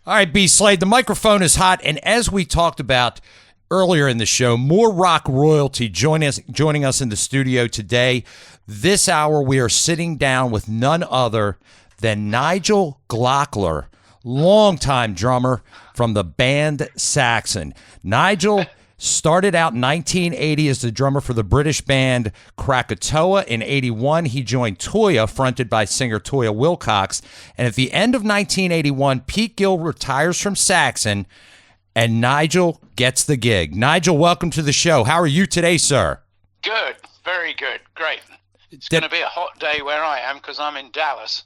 All right, B. Slade, the microphone is hot, and as we talked about earlier in the show, more rock royalty joining us in the studio today. This hour, we are sitting down with none other than Nigel Glockler, longtime drummer from the band Saxon. Nigel started out in 1980 as the drummer for the British band Krakatoa. In 81, he joined Toyah, fronted by singer Toyah Wilcox. And at the end of 1981, Pete Gill retires from Saxon, and Nigel gets the gig. Nigel, welcome to the show. How are you today, sir? Good. Very good. Great. It's going to be a hot day where I am because I'm in Dallas.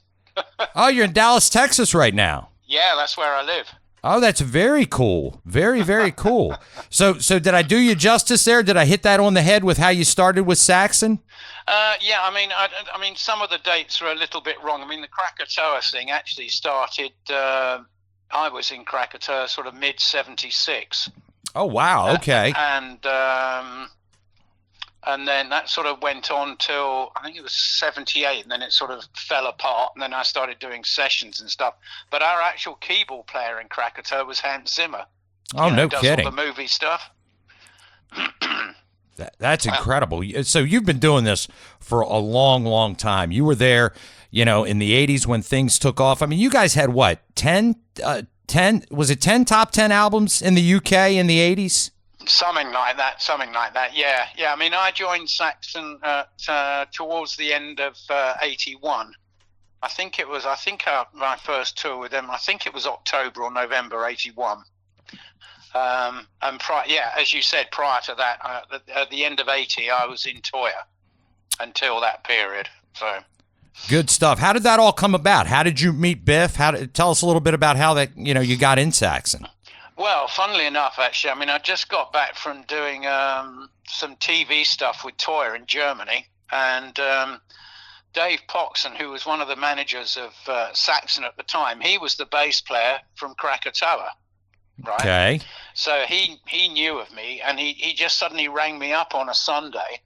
Oh, you're in Dallas, Texas right now. Yeah, that's where I live. Oh, that's very cool. Very, very cool. So did I do you justice there? Did I hit that on the head with how you started with Saxon? Yeah, I mean, some of the dates are a little bit wrong. I mean, the Krakatoa thing actually started, I was in Krakatoa sort of mid-'76. Oh, wow. Okay. And then that sort of went on till, I think it was 78, and then it sort of fell apart, and then I started doing sessions and stuff. But our actual keyboard player in Krakatoa was Hans Zimmer. Oh, no kidding. Does all the movie stuff. That's incredible. So you've been doing this for a long, long time. You were there, in the 80s when things took off. I mean, you guys had what, 10, was it 10 top 10 albums in the UK in the 80s? Something like that. Yeah. I mean, I joined Saxon towards the end of 81. I think my first tour with them, I think it was October or November 81. And as you said, prior to that, at the end of 80, I was in Toyah until that period. So good stuff. How did that all come about? How did you meet Biff? Tell us a little bit about how that you got in Saxon. Well, funnily enough, actually, I mean, I just got back from doing some TV stuff with Toyah in Germany, and Dave Poxon, who was one of the managers of Saxon at the time, he was the bass player from Krakatoa, right? Okay. So he knew of me, and he just suddenly rang me up on a Sunday,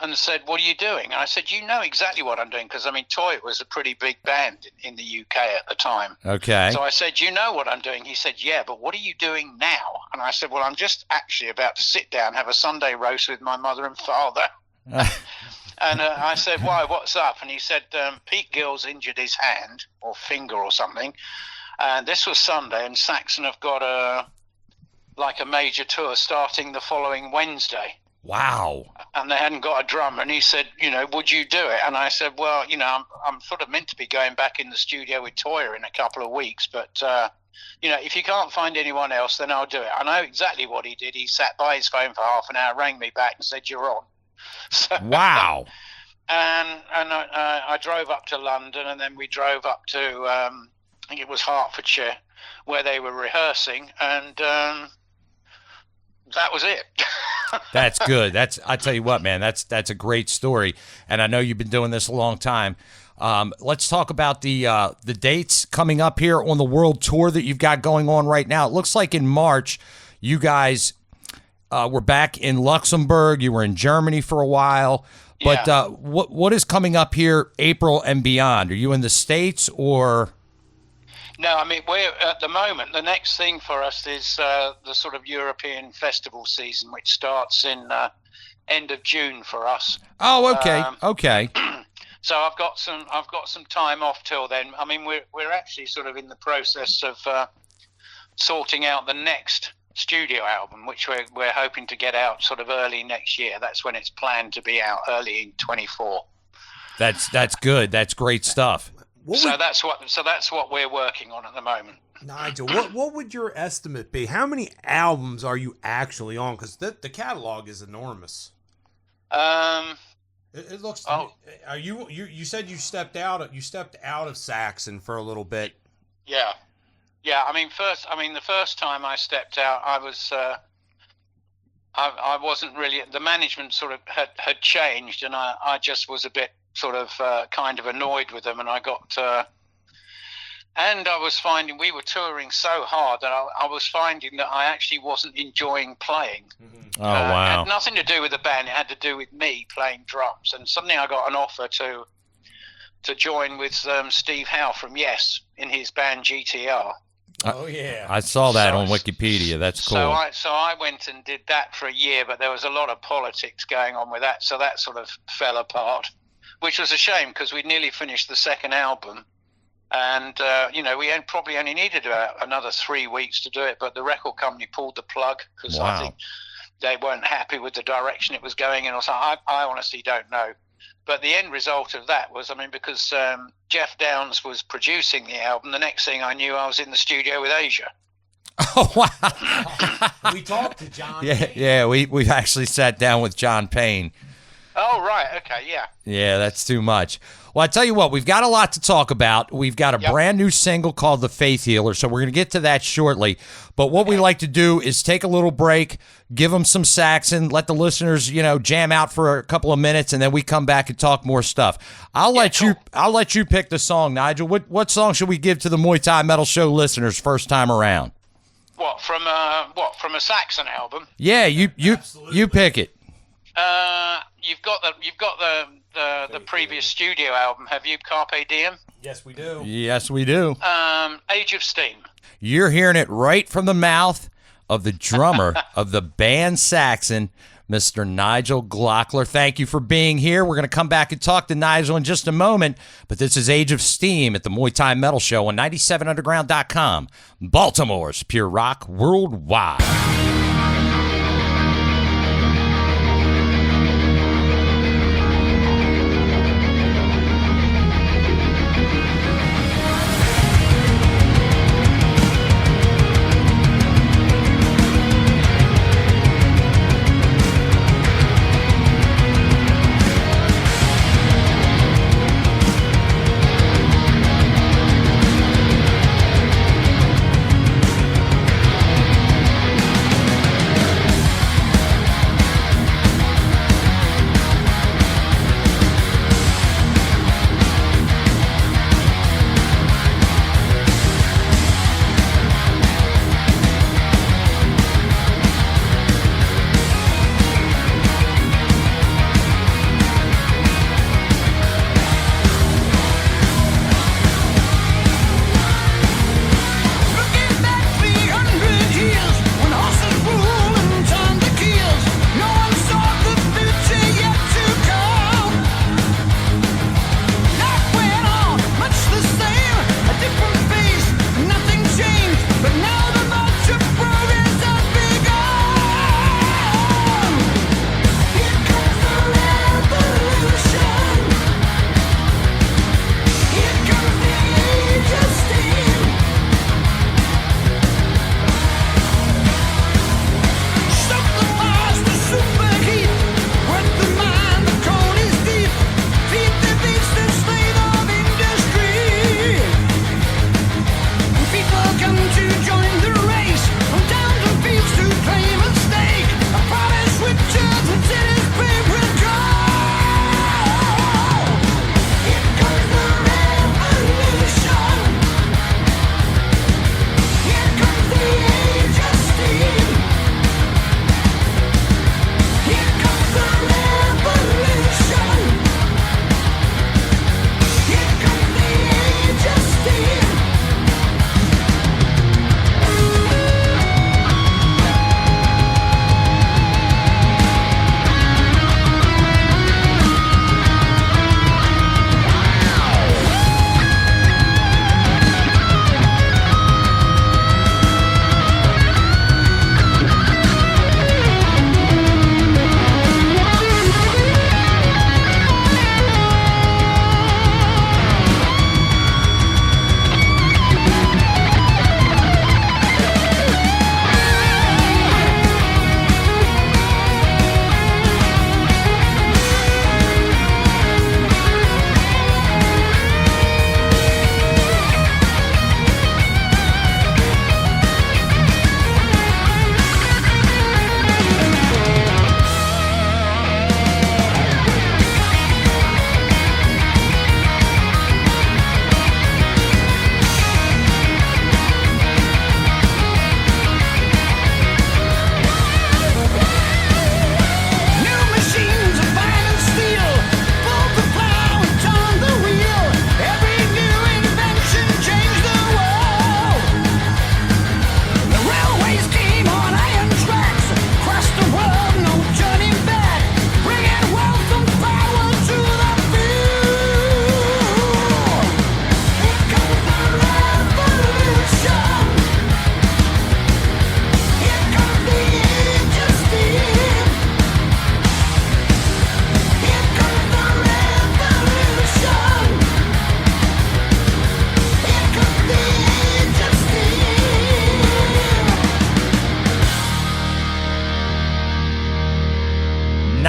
and said, "What are you doing?" And I said, "You know exactly what I'm doing," because, I mean, Toyah was a pretty big band in the UK at the time. Okay. So I said, "You know what I'm doing?" He said, "Yeah, but what are you doing now?" And I said, "Well, I'm just actually about to sit down, have a Sunday roast with my mother and father." And I said, "Why, what's up?" And he said, "Pete Gill's injured his hand or finger or something. And this was Sunday, and Saxon have got a major tour starting the following Wednesday." Wow. And they hadn't got a drummer, and he said, "Would you do it?" And I said, "Well, I'm sort of meant to be going back in the studio with Toyah in a couple of weeks, but if you can't find anyone else, then I'll do it." I know exactly what he did. He sat by his phone for half an hour, rang me back and said, "You're on." So, wow. And I drove up to London, and then we drove up to I think it was Hertfordshire, where they were rehearsing, and that was it. That's good. I tell you what, man, that's a great story, and I know you've been doing this a long time. Let's talk about the dates coming up here on the world tour that you've got going on right now. It looks like in March, you guys were back in Luxembourg. You were in Germany for a while, but Yeah. What is coming up here, April and beyond? Are you in the States or? No, I mean, we're at the moment, the next thing for us is the sort of European festival season, which starts in end of June for us. Oh, okay. Okay. So I've got some time off till then. I mean, we're actually sort of in the process of sorting out the next studio album, which we're hoping to get out sort of early next year. That's when it's planned to be out, early in 24. That's good. That's great stuff. That's what we're working on at the moment. Nigel, what would your estimate be? How many albums are you actually on? Because the catalog is enormous. It looks. Oh. Are you said you stepped out of Saxon for a little bit? Yeah. I mean, the first time I stepped out, I was. I wasn't really. The management sort of had changed, and I just was a bit sort of kind of annoyed with them, and I got and I was finding we were touring so hard that I was finding that I actually wasn't enjoying playing. Oh, wow. It had nothing to do with the band, it had to do with me playing drums, and suddenly I got an offer to to join with Steve Howe from Yes in his band GTR. Oh yeah, I saw that on Wikipedia. That's cool. So I went and did that for a year, but there was a lot of politics going on with that, so that sort of fell apart, which was a shame because we'd nearly finished the second album. And, we probably only needed another 3 weeks to do it, but the record company pulled the plug because I think they weren't happy with the direction it was going in or something. I honestly don't know. But the end result of that was, because Jeff Downes was producing the album, the next thing I knew, I was in the studio with Asia. Oh, wow. We talked to John. Yeah, we've actually sat down with John Payne. Oh, right. Okay, yeah. Yeah, that's too much. Well, I tell you what, we've got a lot to talk about. We've got a brand new single called The Faith Healer, so we're going to get to that shortly. But what we like to do is take a little break, give them some Saxon, let the listeners, jam out for a couple of minutes, and then we come back and talk more stuff. I'll let you pick the song, Nigel. What song should we give to the Muay Thai Metal Show listeners first time around? What from a Saxon album? Yeah, you pick it. You've got the previous studio album, have you? Carpe Diem? Yes, we do. Yes, we do. Age of Steam. You're hearing it right from the mouth of the drummer of the band Saxon, Mr. Nigel Glockler. Thank you for being here. We're going to come back and talk to Nigel in just a moment, but this is Age of Steam at the Muay Thai Metal Show on 97underground.com, Baltimore's Pure Rock Worldwide.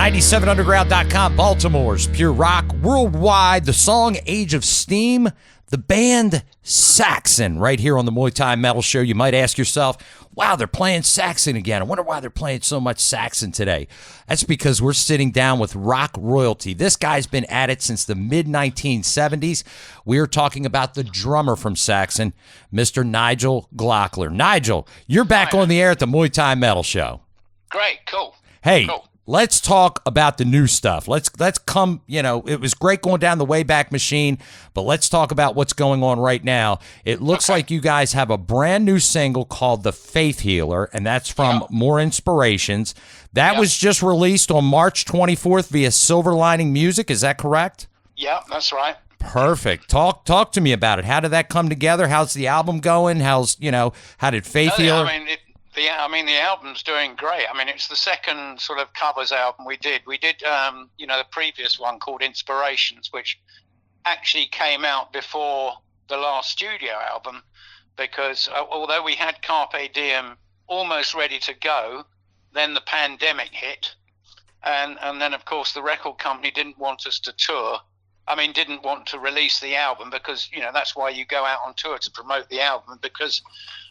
97underground.com, Baltimore's Pure Rock worldwide. The song Age of Steam, the band Saxon, right here on the Muay Thai Metal Show. You might ask yourself, wow, they're playing Saxon again. I wonder why they're playing so much Saxon today. That's because we're sitting down with rock royalty. This guy's been at it since the mid-1970s. We're talking about the drummer from Saxon, Mr. Nigel Glockler. Nigel, you're back on the air at the Muay Thai Metal Show. Great, cool. Hey, cool. Let's talk about the new stuff. Let's come, it was great going down the Wayback Machine, but let's talk about what's going on right now. It looks like you guys have a brand new single called The Faith Healer, and that's from More Inspirations. That was just released on March 24th via Silver Lining Music. Is that correct? Yeah, that's right. Perfect. Talk to me about it. How did that come together? How's the album going? How did Faith Healer? The album's doing great. I mean, it's the second sort of covers album we did. We did, the previous one called Inspirations, which actually came out before the last studio album, because although we had Carpe Diem almost ready to go, then the pandemic hit, and then of course the record company didn't want us to tour. I mean, didn't want to release the album because, that's why you go out on tour, to promote the album, because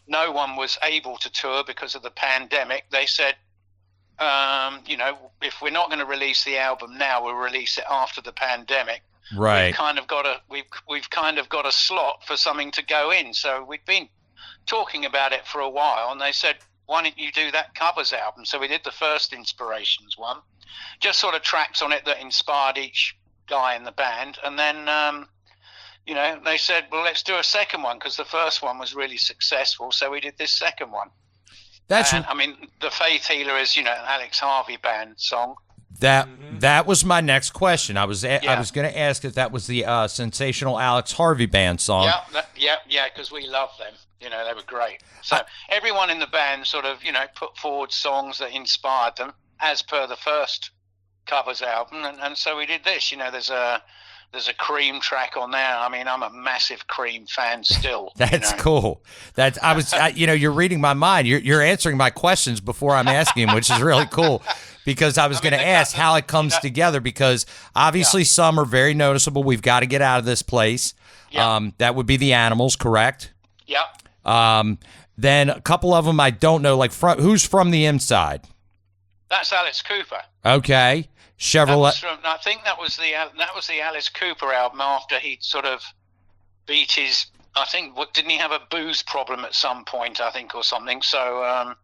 no one was able to tour because of the pandemic. They said, if we're not going to release the album now, we'll release it after the pandemic. Right. We've kind of got a slot for something to go in. So we'd been talking about it for a while, and they said, why don't you do that covers album? So we did the first Inspirations one, just sort of tracks on it that inspired each guy in the band, and then they said, well, let's do a second one because the first one was really successful, so we did this second one. The Faith Healer is an Alex Harvey band song. That was my next question. I was going to ask if that was the sensational Alex Harvey band song. Yeah, because we love them. They were great. So everyone in the band sort of put forward songs that inspired them as per the first covers album, and so we did this. There's a Cream track on there. I mean, I'm a massive Cream fan still. That's cool. You're reading my mind. You're answering my questions before I'm asking them, which is really cool, because I was going to ask how it comes together, because obviously some are very noticeable. We've got to get out of this place. That would be the Animals, correct? Yeah. Then a couple of them I don't know, like who's From the Inside? That's Alice Cooper. Okay. Chevrolet. I think that was the Alice Cooper album after he'd sort of beat his. I think didn't he have a booze problem at some point? I think, or something. So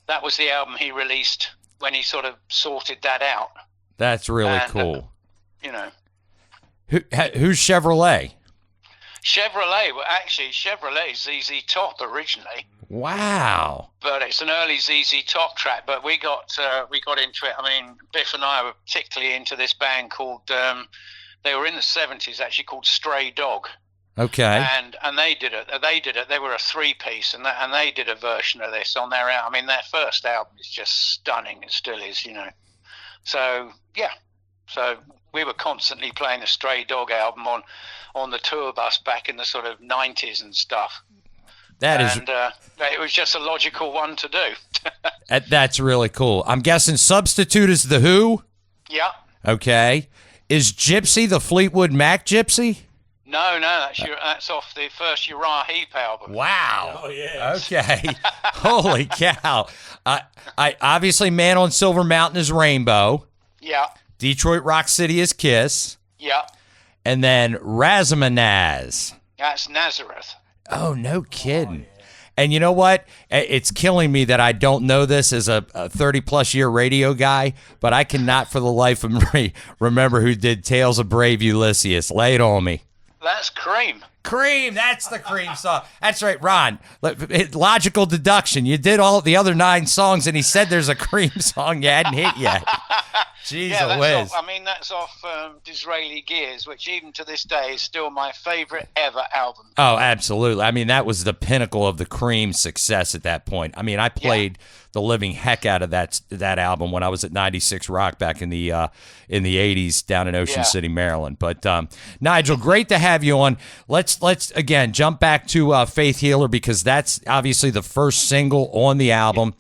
that was the album he released when he sort of sorted that out. That's really cool. Who's Chevrolet? Chevrolet's ZZ Top originally. Wow. But it's an early ZZ Top track. But we got into it. I mean, Biff and I were particularly into this band called. They were in the 70s, actually, called Stray Dog. Okay. And they did it. They were a 3-piece, and they did a version of this on their album. I mean, their first album is just stunning. It still is, So yeah. So we were constantly playing the Stray Dog album on the tour bus back in the sort of 90s and stuff. It was just a logical one to do. That's really cool. I'm guessing Substitute is The Who? Yeah. Okay. Is Gypsy the Fleetwood Mac Gypsy? No, that's off the first Uriah Heep album. Wow. Oh, yeah. Okay. Holy cow. I obviously Man on Silver Mountain is Rainbow. Yeah. Detroit Rock City is Kiss. Yeah. And then Razamanaz. That's Nazareth. Oh, no kidding. Yeah. And you know what? It's killing me that I don't know this as a 30-plus year radio guy, but I cannot for the life of me remember who did Tales of Brave Ulysses. Lay it on me. That's Cream. Cream, that's the Cream song. That's right, Ron. Logical deduction. You did all the other 9 songs, and he said there's a Cream song you hadn't hit yet. Jeez, that's off Disraeli Gears, which even to this day is still my favorite ever album. Oh, absolutely. I mean, that was the pinnacle of the Cream success at that point. I mean, I played the living heck out of that album when I was at 96 Rock back in the 80s down in Ocean City, Maryland. But Nigel, great to have you on. Let's again jump back to Faith Healer, because that's obviously the first single on the album.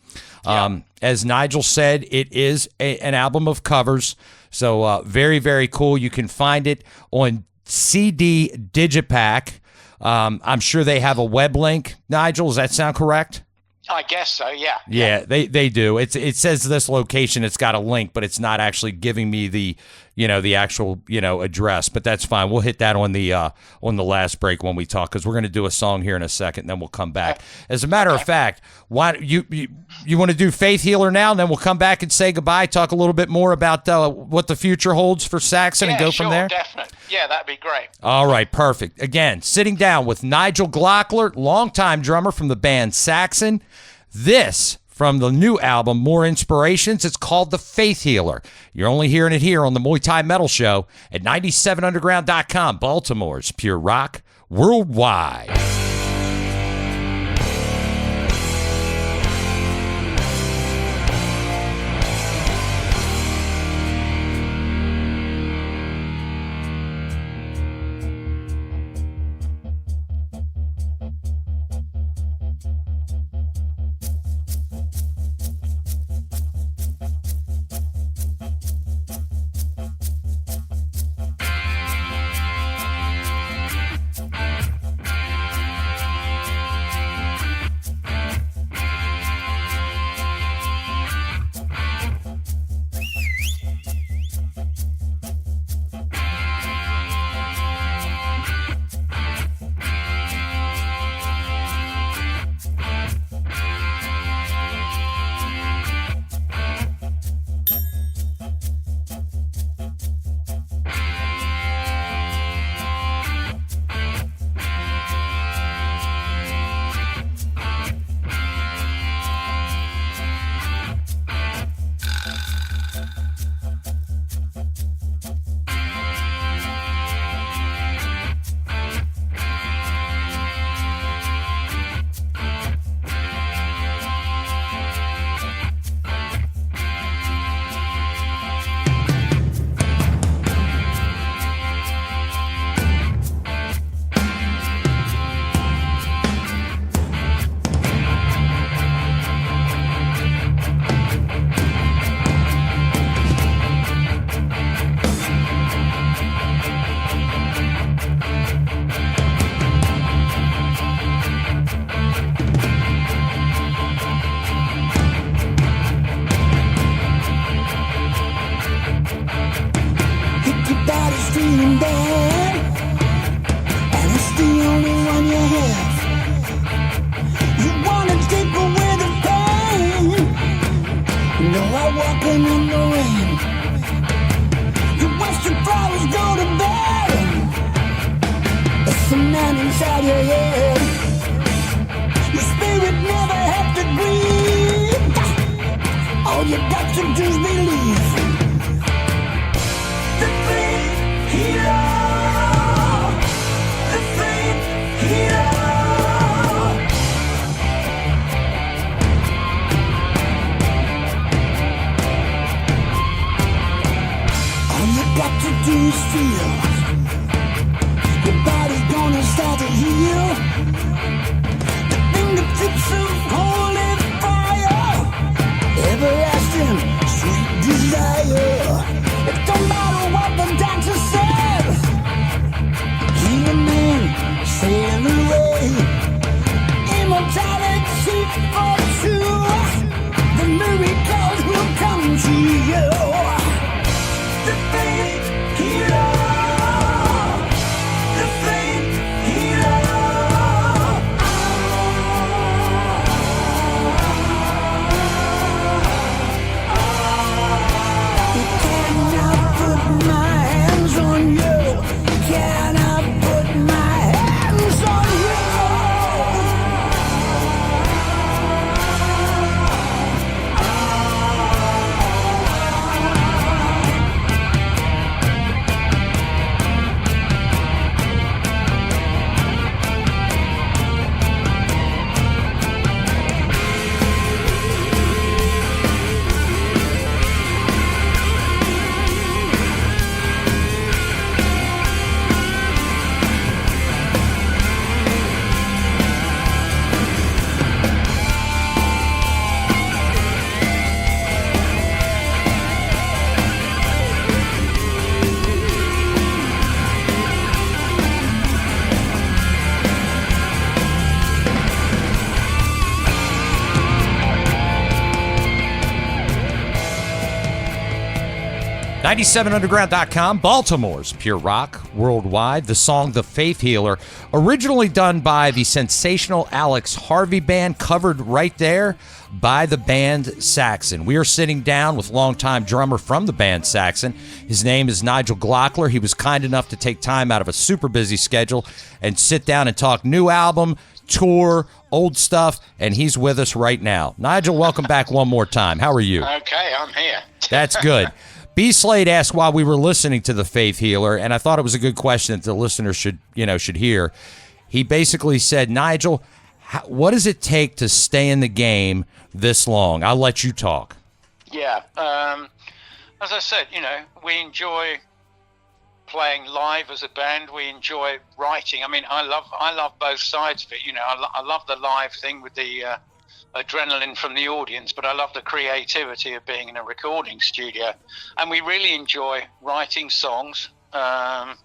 As Nigel said, it is an album of covers. So very, very cool. You can find it on CD Digipack. I'm sure they have a web link. Nigel, does that sound correct? I guess so, yeah. Yeah, they do. It says this location, it's got a link, but it's not actually giving me the actual, address, but that's fine. We'll hit that on the last break when we talk, because we're going to do a song here in a second, and then we'll come back. As a matter of fact, why you want to do Faith Healer now, and then we'll come back and say goodbye, talk a little bit more about what the future holds for Saxon, and go from there? Definitely. Yeah, that'd be great. All right, perfect. Again, sitting down with Nigel Glockler, longtime drummer from the band Saxon. This from the new album, More Inspirations. It's called The Faith Healer. You're only hearing it here on the Muay Thai Metal Show at 97underground.com, Baltimore's Pure Rock Worldwide. Everlasting sweet desire. 97underground.com, Baltimore's pure rock worldwide. The song The Faith Healer, originally done by the sensational Alex Harvey Band, covered right there by the band Saxon. We are sitting down with longtime drummer from the band Saxon. His name is Nigel Glockler. He was kind enough to take time out of a super busy schedule and sit down and talk new album, tour, old stuff, and he's with us right now. Nigel, welcome back one more time. How are you? Okay, I'm here. That's good. B. Slade asked why we were listening to The Faith Healer, and I thought it was a good question that the listeners should hear. He basically said, Nigel, what does it take to stay in the game this long? I'll let you talk. Yeah. As I said, we enjoy playing live as a band. We enjoy writing. I mean, I love both sides of it. I love the live thing with the adrenaline from the audience, but I love the creativity of being in a recording studio. And we really enjoy writing songs. And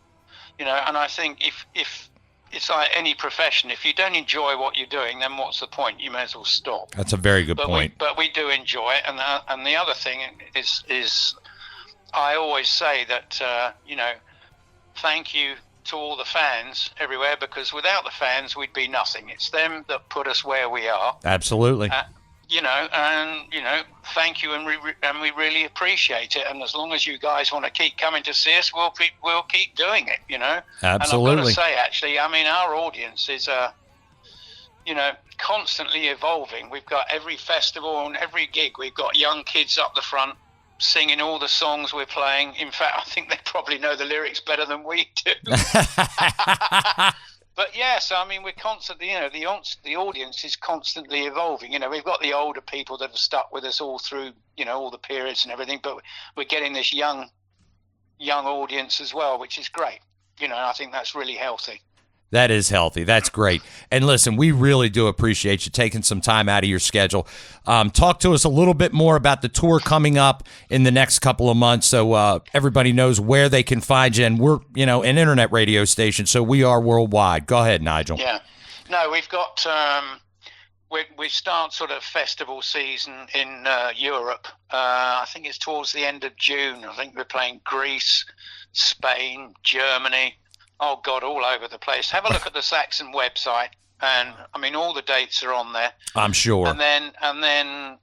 I think if it's like any profession, if you don't enjoy what you're doing, then what's the point? You may as well stop. That's a very good point. But we do enjoy it. And the other thing is I always say that, thank you to all the fans everywhere, because without the fans, we'd be nothing. It's them that put us where we are. Absolutely. Thank you, and we really appreciate it. And as long as you guys want to keep coming to see us, we'll keep doing it. Absolutely. And I've got to say, actually, I mean, our audience is constantly evolving. We've got every festival and every gig, we've got young kids up the front singing all the songs we're playing. In fact, I think they probably know the lyrics better than we do. But yes, I mean, we're constantly, the audience is constantly evolving. We've got the older people that have stuck with us all through, all the periods and everything, but we're getting this young audience as well, which is great. I think that's really healthy. That is healthy. That's great. And listen, we really do appreciate you taking some time out of your schedule. Talk to us a little bit more about the tour coming up in the next couple of months, so everybody knows where they can find you. And we're, an internet radio station, so we are worldwide. Go ahead, Nigel. Yeah. No, we've got we start sort of festival season in Europe. I think it's towards the end of June. I think we're playing Greece, Spain, Germany. Oh, God, all over the place. Have a look at the Saxon website, and, I mean, all the dates are on there. I'm sure. And then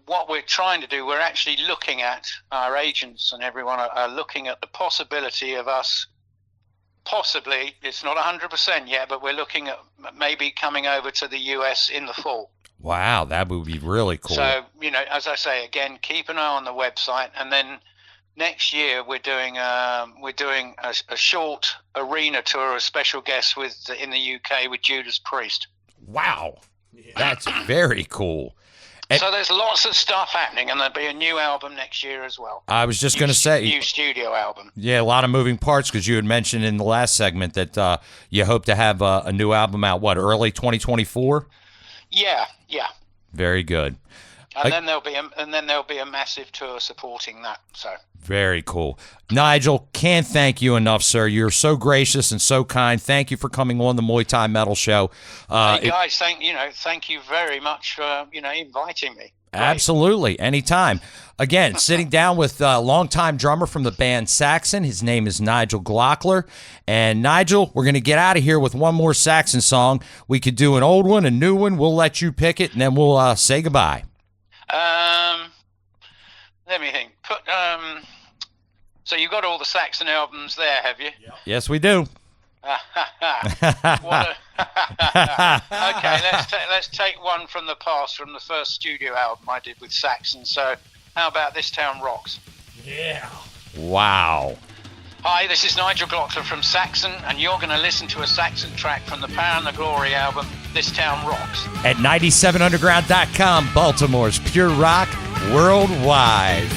what we're trying to do, we're actually looking at, our agents and everyone are looking at the possibility of us, possibly, it's not 100% yet, but we're looking at maybe coming over to the US in the fall. Wow, that would be really cool. So, as I say, again, keep an eye on the website, and then next year we're doing a short arena tour of special guests in the UK with Judas Priest. Wow, that's very cool. And so there's lots of stuff happening, and there'll be a new album next year as well. I was just going to say, new studio album. Yeah, a lot of moving parts, because you had mentioned in the last segment that you hope to have a new album out. Early 2024? Yeah. Very good. And then there'll be a massive tour supporting that. So very cool. Nigel, can't thank you enough, sir. You're so gracious and so kind. Thank you for coming on the Muay Thai Metal Show. Hey guys, thank you very much for inviting me. Great. Absolutely, anytime. Again, sitting down with a longtime drummer from the band Saxon. His name is Nigel Glockler. And Nigel, we're going to get out of here with one more Saxon song. We could do an old one, a new one. We'll let you pick it, and then we'll say goodbye. Let me think. So you got all the Saxon albums there, have you? Yep. Yes, we do. Okay, let's take one from the past, from the first studio album I did with Saxon. So how about This Town Rocks? Yeah. Wow. Hi, this is Nigel Glockler from Saxon, and you're going to listen to a Saxon track from the Power and the Glory album, This Town Rocks. At 97underground.com, Baltimore's pure rock worldwide.